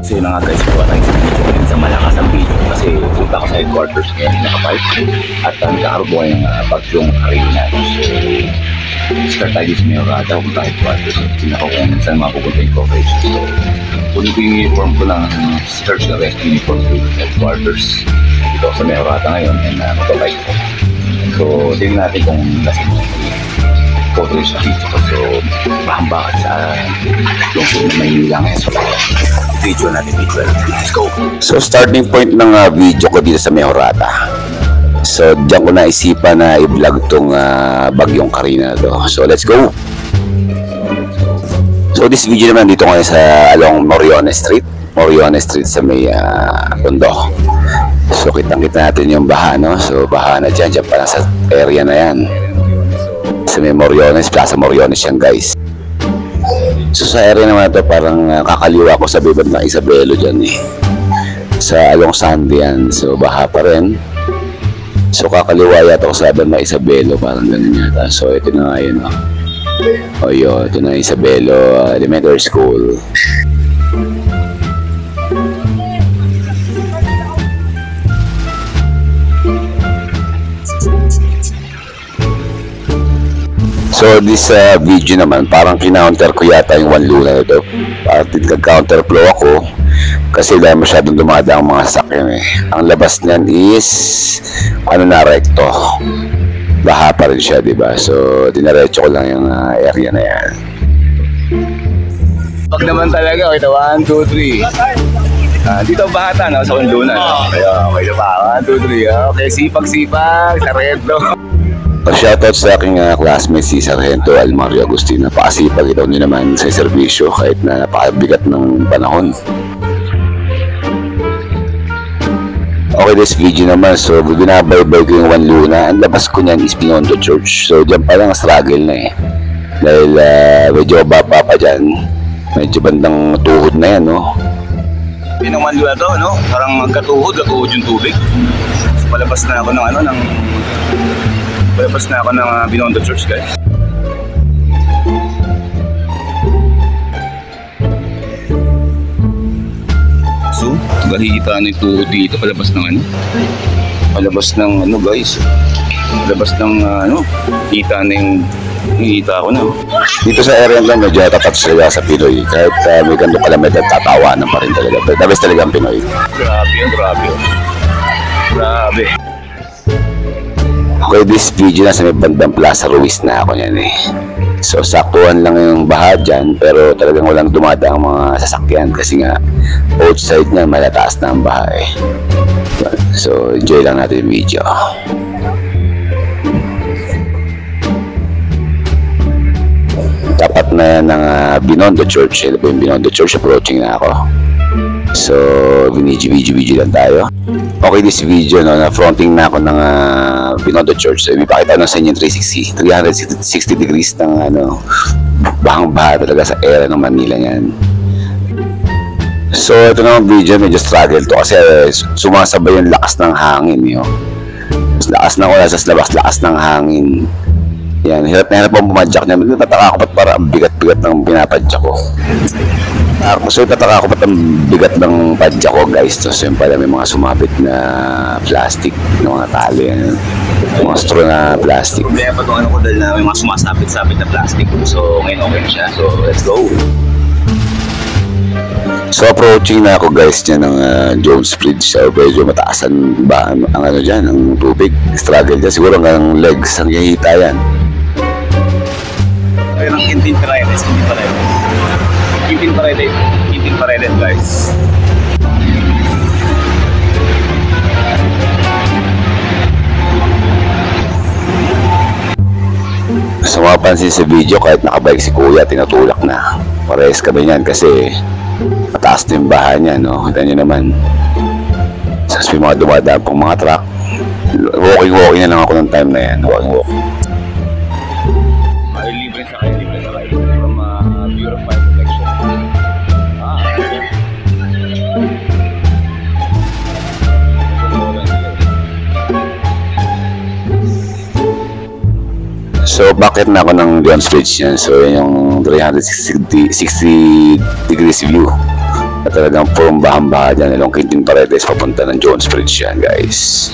Kasi yun nga guys, kuha tayo sa malakas ang video kasi punta ako sa headquarters ngayon, nakapark at nagkakaroon ko ng bagyong Karina. So, start tayo sa Mayorada kung tayo headquarters. Tingnan ko kung saan mapupunta yung coverage. So, kunin ko yung uniform ko lang, search na rescue uniform to headquarters. Dito sa Mayorada ngayon and magpapay ko. So, tingnan natin kung lasing coverage na dito ko. So, bahambak sa yung Maynila ngayon. So, video natin dito. Let's go! So, starting point ng video ko dito sa Mayorada. So, diyan ko naisipan na i-vlog tong bagyong Karina na to. So, let's go! So, this video naman dito ngayon sa along Moriones Street. Moriones Street sa may Tondo. So, kitang-kita natin yung baha, no? So, baha na dyan. Dyan pa lang sa area na yan. Sa may Moriones, Plaza Moriones yan, guys. So sa area naman ito, parang kakaliwa ko sa bibad ng Isabelo dyan eh. Sa along Sandy yan. So baha pa rin. So kakaliwa yata ko sa bibad ng Isabelo, parang ganun yata. So ito na nga yun. O yun, ito na Isabelo Elementary School. So this video naman parang kinounter ko yata yung One Luna ito. Parang nag-counter flow ako kasi dahil masyadong dumada ang mga sakyan eh. Ang labas niyan is ano na rekto. Baha pa rin siya, diba? So dinaretso ko lang yung area na yan. Pag naman talaga, okay, 1, 2, 3. Dito bahata no, sa One Luna. Kaya okay na ba? 1, 2, 3. Okay, sipag-sipag, sarento. Shoutout sa aking classmate si Sargento Almario Agustin. Napakasipag ito niya naman sa serbisyo kahit na napakabigat ng panahon. Okay, this video naman, so binabaybay ko yung One Luna. Ang labas ko niyan is Binondo Church. So dyan pa lang struggle na eh. Dahil medyo baba pa dyan. Medyo bandang tuhod na yan, no? Yun ang One Luna to, no? Parang magkatuhod yung tubig. So palabas na ako ng palabas na ako ng Binondo Church, guys. So, nakikita na yung tuhod dito. Palabas ng ano? Palabas ng ano, guys? Palabas ng ano? Kita na yung nakikita ko na. Dito sa area lang, medyo tapat sila sa Pinoy. Kahit may ganito kalamit at tatawanan pa rin talaga. The best talaga ang Pinoy. Grabe yun, grabe yun. Grabe. Okay, this video na sa may bandang Plaza Ruiz na ako niyan eh. So saktuhan lang yung baha dyan, pero talagang walang dumada ang mga sasakyan kasi nga outside na malataas na ang baha eh. So enjoy lang natin yung video. Tapat na yan ng Binondo Church. Ito po yung Binondo Church, approaching na ako. So video lang tayo. Okay, this video no, na fronting na ako ng Binondo Church. So ipakita na sa inyo 360 degrees ng ano, bahang-baha talaga sa area ng Manila niyan. So ito naman video, medyo struggle to kasi sumasabay yung lakas ng hangin yun. Lakas ng oras sa labas, lakas ng hangin. Yan, hirap na hirap ang pumadyak niya. Natataka ako ba't para ang bigat-bigat ng pinapadyak ko. So natataka ako ba't ang bigat ng padyak ko, guys. So yun pala may mga sumabit na plastic, na mga tali, mga straw na plastic. Kaya pa itong ano ko dahil na may mga sumasabit-sabit na plastic. So ngayon okay na siya. So let's go! So approaching na ako, guys, dyan ng Jones Bridge. So medyo mataasan ba ang ano dyan, ang tubig. Struggle dyan. Siguro hanggang legs ang hihita yan. Ayun ang Quintin Paredes, guys. So mapapansin sa video, kahit nakabike si Kuya, tinutulak na. Parehas kami niyan kasi mataas na yung baha niya, no? Kita nyo naman. Tapos may mga dumadaan pong mga truck. Walking na lang ako ng time na yan. Walking. Libre sa kayo from Bureau of Fire Protection. So bakit na ako ng Leon Bridge yan? So yan yung 360 degrees view At talagang purong bahan-baha dyan, Long Quintin Paredes papunta ng Jones Bridge yan, guys.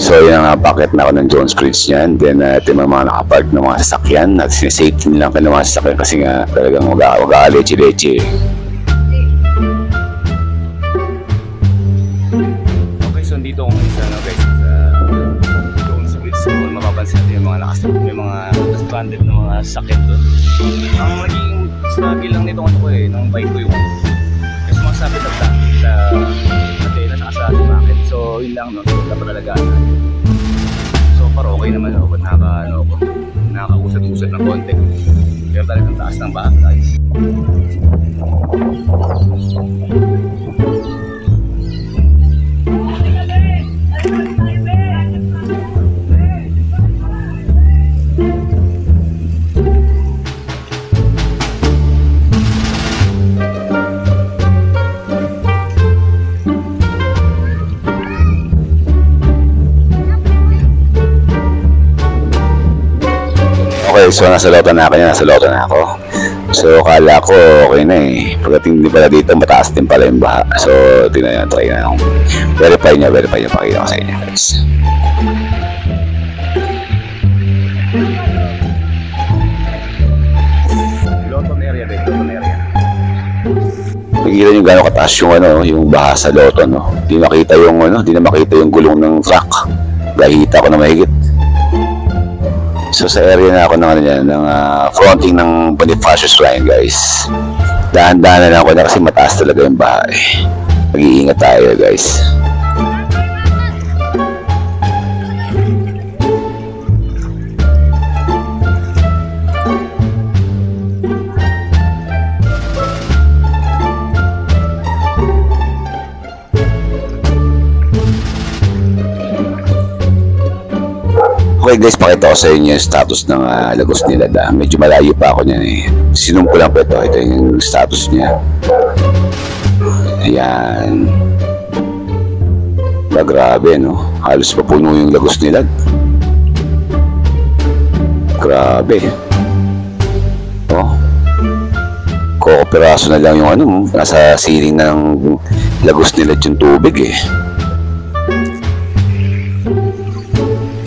So yun ang pakit na ako ng Jones Bridge yan. Then ito yung mga nakapark ng mga sasakyan at sinisafety nilang ka ng mga sasakyan kasi nga talagang mag-leche-leche. Okay, so dito ako ngayon sa guys, sa Jones Bridge. So mapapansin natin yung mga stranded na mga sasakyan doon. Ang magiging struggle lang nito ano ko ng bike ko yung kasi masabit at sa antena sa bakit. So yun lang, no? Napalalagaan. So para okay naman ako. Ba't nakakausad-usad ng konti. Pero talagang taas ng baha guys. Okay, so nasa loto na ako. So kala ko okay na eh. Pagdating din pala dito, mataas din pala yung baha. So tingnan nyo, try na yung verify nyo, pakita ko sa inyo guys. Loton area. Nakikita nyo gano'ng kataas yung yung baha sa loto, no? Di na makita yung gulong ng truck. Lahita ko na mahigit. So sa area na ako ng fronting ng Bonifacio Shrine guys. Dahan-dahan na lang ako na kasi mataas talaga yung bahay. Mag-iingat tayo guys. Okay guys, pakita ko sa inyo yung status ng Lagos Nilad. Medyo malayo pa ako niyan eh. Sinum ko lang po ito yung status niya. Ayan. Grabe no, halos papuno yung Lagos Nilad. Grabe. Oh, kooperaso na lang yung nasa ceiling ng Lagos Nilad yung tubig eh.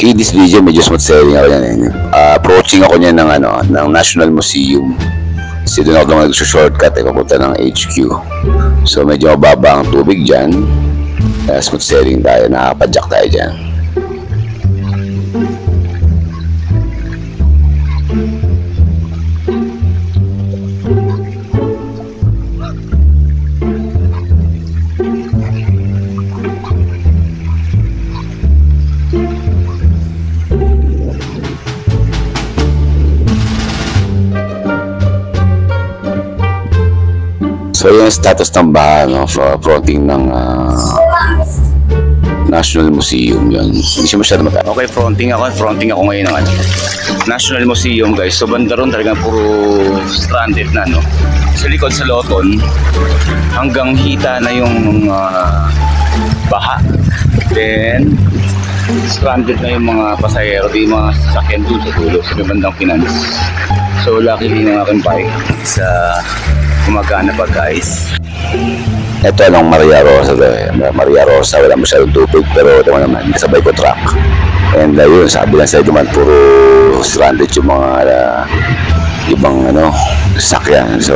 In this video, medyo smooth sailing ako yan eh. Approaching ako niyan ng National Museum. Kasi doon ako nag-shortcut papunta ng HQ. So medyo mababa ang tubig dyan. Smooth sailing tayo, nakapadyak tayo dyan. So yung status ng baha fronting ng National Museum yun. Hindi siya masyado mataas. Okay, fronting ako ngayon ng National Museum guys. So banda ron talagang puro stranded na no. Sa likod sa Loton hanggang hita na yung baha. Then stranded na yung mga pasahero, yung mga sasakyan doon sa dulo sa bandang Finance. So luckily ng aking bike sa gumagana pa guys. Ito Maria Rosa Maria Rosa, wala masyadong tubig pero ito naman kasabay ko truck. And yun, sabi lang sa naman puro stranded yung mga ibang sasakyan. So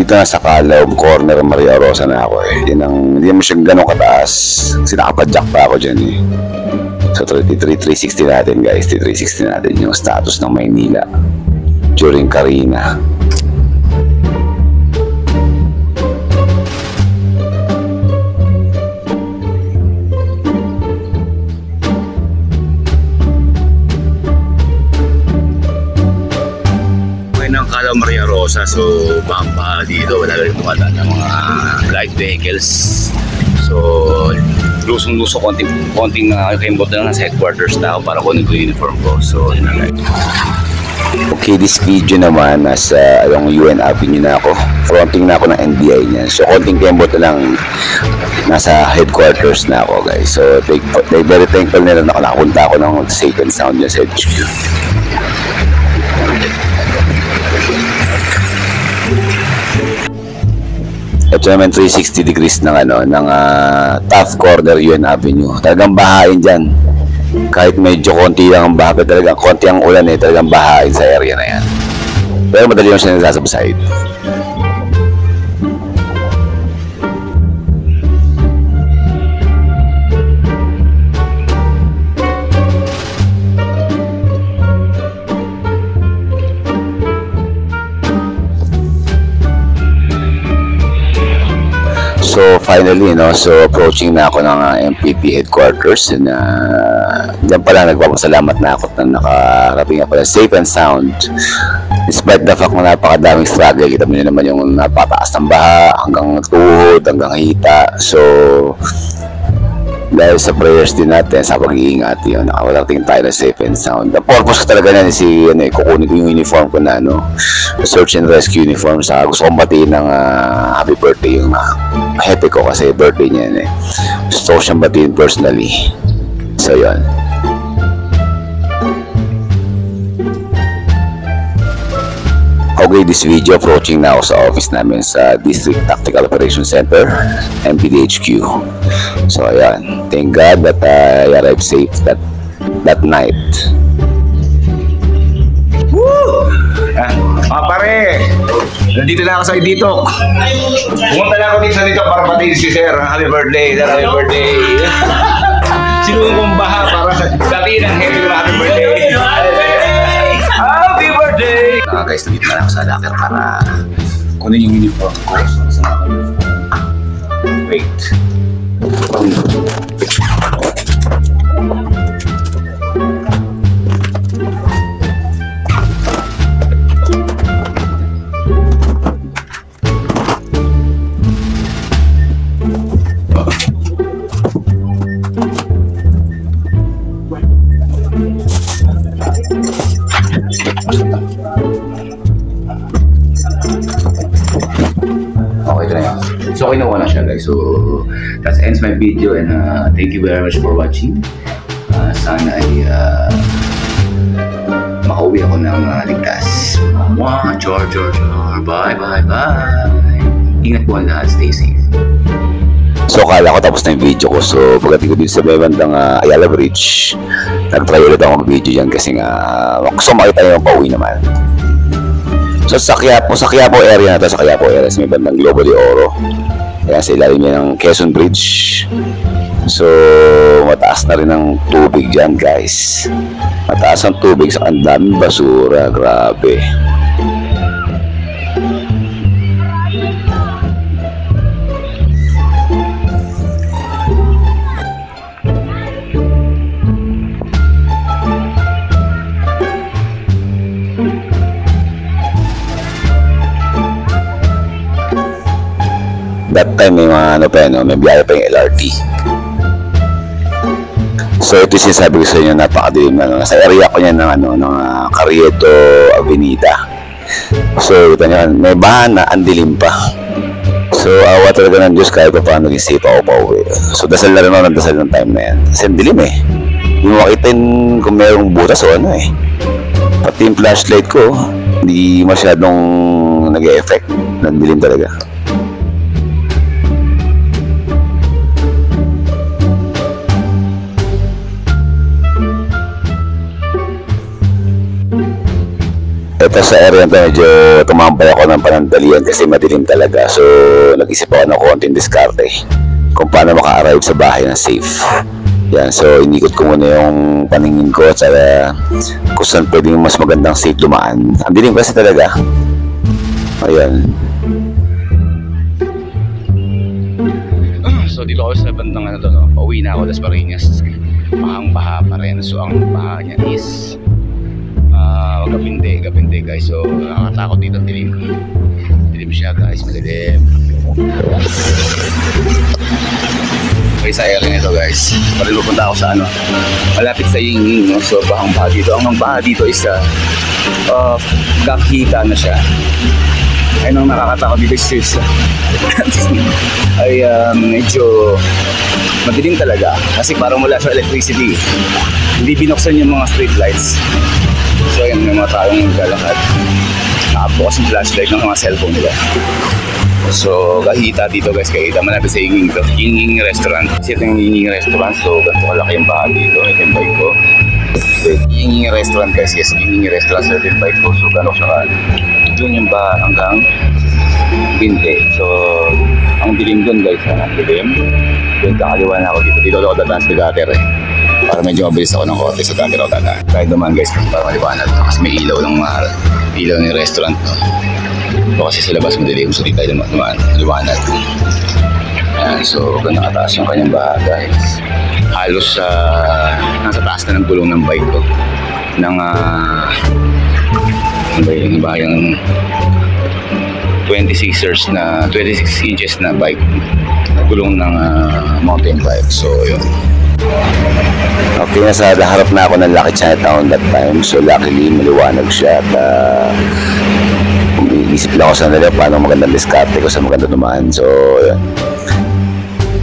dito na sa Calao corner Maria Rosa na ako eh. Hindi naman siya ganun kataas kasi nakapadyak pa ako dyan eh. So 360 natin guys, 360 natin yung status ng Maynila during Carina. Calao Maria Rosa, so baka dito wala rin tumadaan ng mga light vehicles. So lusong-luso, konting kembot na lang sa headquarters na ako para kunin ko yung uniform ko. So, yun na guys. Okay, this video naman nasa yung UN Avenue na ako. Fronting na ako ng NBI niyan. So, konting kembot na lang nasa headquarters na ako guys. So, very thankful na lang ako nakapunta ako ng safe and sound niya sa HQ. Ito naman 360 degrees ng Taft Corner UN Avenue. Talagang bahain dyan. Kahit medyo konti lang ang baha, talagang konti ang ulan talagang bahain sa area na yan. Pero madali lang siya nagsasubside. So finally, so approaching na ako ng MPP headquarters and diyan pala nagpapasalamat na ako na nakarating ako na safe and sound. Despite the fact na napakadaming struggle, kita mo nyo naman yung napataas ng baha hanggang tuhod, hanggang hita. So dahil sa prayers din natin, sa pag-iingat yun, nakawalating tayo na safe and sound. The purpose ko talaga na kukunin ko yung uniform ko na search and rescue uniform. Sa gusto kong batiin ng happy birthday yung hepe ko kasi birthday niya gusto ko siyang batiin personally. So yun. Okay, this video approaching na ako sa office namin sa District Tactical Operations Center, MPDHQ. So ayan, thank God that I arrived safe that night. Woo! Pare, nandito na ako sa Ditok. Pumunta na ako dito sa Ditok para patiin si Sir. Happy birthday, Sir, happy birthday. Sinuong kong baha para sa dating ng happy birthday. Happy birthday! Guys, nandito na ako sa locker para kunin yung uniform ko. Wait. So kinuha na siya guys. So that ends my video and thank you very much for watching. Sana ay makauwi ako ng ligtas. Char. Bye. Ingat po ang lahat. Stay safe. So kala ko tapos na yung video ko. So pagdating ko dito sa may bandang Ayala Bridge, nag-try ulit ako mag-video dyan kasi gusto makita yung pauwi naman. So sa Quiapo area na to, sa Quiapo area, sa may bandang Globo de Oro. Kaya sa ilalim yan ng Quezon Bridge. So mataas na rin ang tubig dyan guys. Mataas ang tubig sa ang daming basura. Grabe. That time may mga may biyahe pa yung LRT. So ito yung sinasabi ko sa inyo, napakadilim na sa area ko niyan ng Carriedo Avenida. So kita nyo, may bahan na ang dilim pa. So awa talaga ng Diyos kahit pa paano naging safe ako pa uwi. So dasal na rin ako ng dasal ng time na yan. Kasi ang dilim hindi mo makitin kung mayroong butas o Pati yung flashlight ko, hindi masyadong nag-e-effect. Ang dilim talaga. Ito sa area na medyo tumambay ako ng panandalian kasi madilim talaga. So nag-isip ako ng konting diskarte kung paano maka-arrive sa bahay na safe. Yan, so inikot ko muna yung paningin ko at kung saan pwedeng mas magandang safe dumaan. Ang dilim kasi talaga. Ayan. So dito ako sa bandang pauwi na ako Las Marinas. Bahang-baha pa rin. So ang baha niya is gabinde guys. So nakakatakot dito, dilim siya guys, madilim. Okay, sa area nito guys, pupunta ako sa malapit sa Yinging, no? So bahang baha dito. Ang baha dito is kakita na siya. Ay nung nakakatakot dito is ay medyo madilim talaga kasi parang wala sa electricity. Hindi binuksan yung mga street lights. So ayan, may mga taong naglalakad. Nakabukas yung flashlight ng mga cellphone nila. So kahita dito guys, kahita malapit sa Yinging to. Yinging restaurant. Kasi ito yung Yinging restaurant, so ganito kalaki yung baha dito. Ito yung bike ko. Yinging restaurant guys, yes, Yinging restaurant. So ito yung bike ko, so gano'n siya ka. Doon yung baha hanggang binte. So ang dilim doon guys, dilim. Doon kakaliwa na ako dito. Dito ako dadaan sa gutter eh. Para medyo mabilis ako ng konti sa gutter ako dadaan. Kahit naman guys, para maliwanag. Kasi may ilaw ng ilaw ng restaurant. So kasi sa labas madilim, so di tayo liwanag. Ayan, so ganda kataas yung kanyang baha guys. Halos nasa taas na ng gulong ng bike ko. Ng yung 26 inches na bike, gulong ng mountain bike. So yun. Okay, nasa harap na ako ng Lucky Chinatown that time. So luckily maliwanag siya at isip lang ako sa nila paano magandang diskarte ko sa maganda naman. So yun,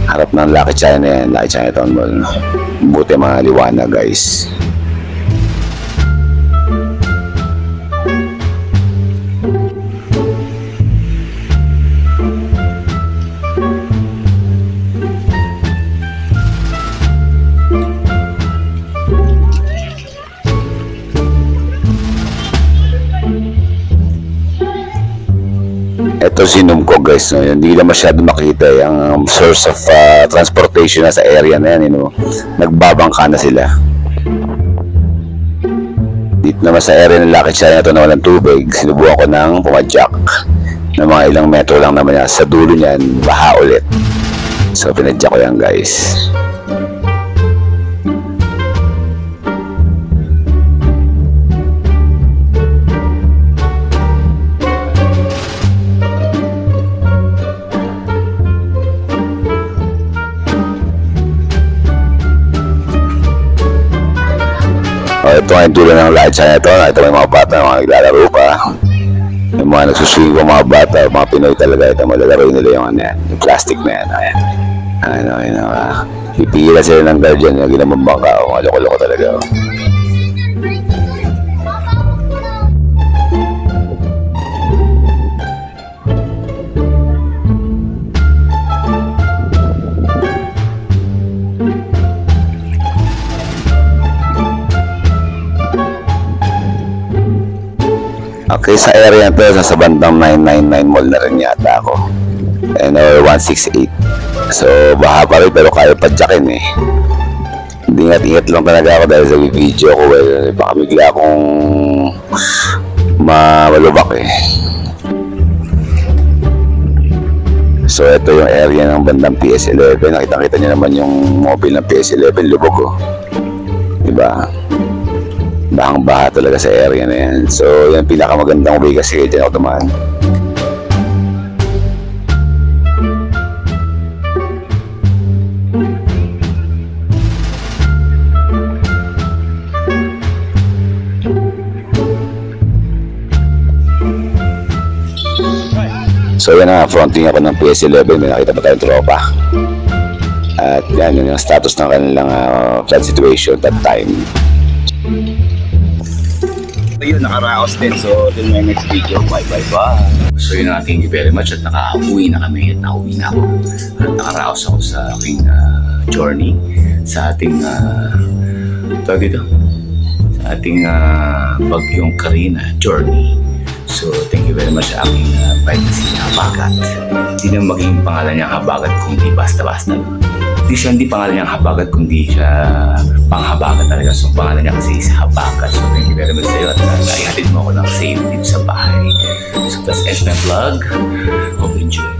harap ng Lucky China yan, Lucky Chinatown Mall. Buti mga liwanag guys. Ito sinum ko guys, no? Hindi na masyado makita yung source of transportation na sa area na yan, nagbabangka na sila. Dito naman sa area ng Lucky China ito na walang tubig, sinubukan ko ng pumadyak na mga ilang metro lang naman yan. Sa dulo niyan, baha ulit. So pinadyak ko yan guys. Ito nga yung tulo ng Lucky China ito. Ito may mga bata, mga naglalaro pa. Yung mga nagsuswing ko mga bata, mga Pinoy talaga. Ito malalaro nila yung yung plastic na yan. Ayan. Pipigilan sila ng guardian yung ginamambang ka. Mga loko-loko talaga. Okay, sa area ito, sa bandang 999 mall na rin yata ako. Or 168. So, baha pa rin pero kaya padyakin eh. Ingat-ingat lang talaga ako dahil sa video ko. Well, baka bigla akong malubak eh. So, ito yung area ng bandang PS11. Nakita-kita niyo naman yung mobile ng PS11, lubog ko. Diba? Bahang-baha talaga sa area na yan. So, yan pinakamagandang way kasi dyan ako dumaan. So, yan na, fronting ako ng PS11. May nakita pa tayong tropa. At yan, yun yung status ng kanilang flood situation that time. So yun, nakaraos din. So, ito yung next video. Bye. So yun, thank you very much. At nakauwi na kami. At nakauwi na ako. At nakaraos ako sa aking journey. Sa ating tawag dito, sa ating Bagyong Karina journey. So, thank you very much sa aking bike na si Habagat. Hindi na maging pangalan niya Habagat kung di basta-basta. Hindi pangalan niya Habagat kundi siya panghabagat talaga. So pangalan niya kasi is Habagat. So thank you very much sa iyo at ihatid mo ako ng safe dito sa bahay. So that's my vlog. Hope you enjoy.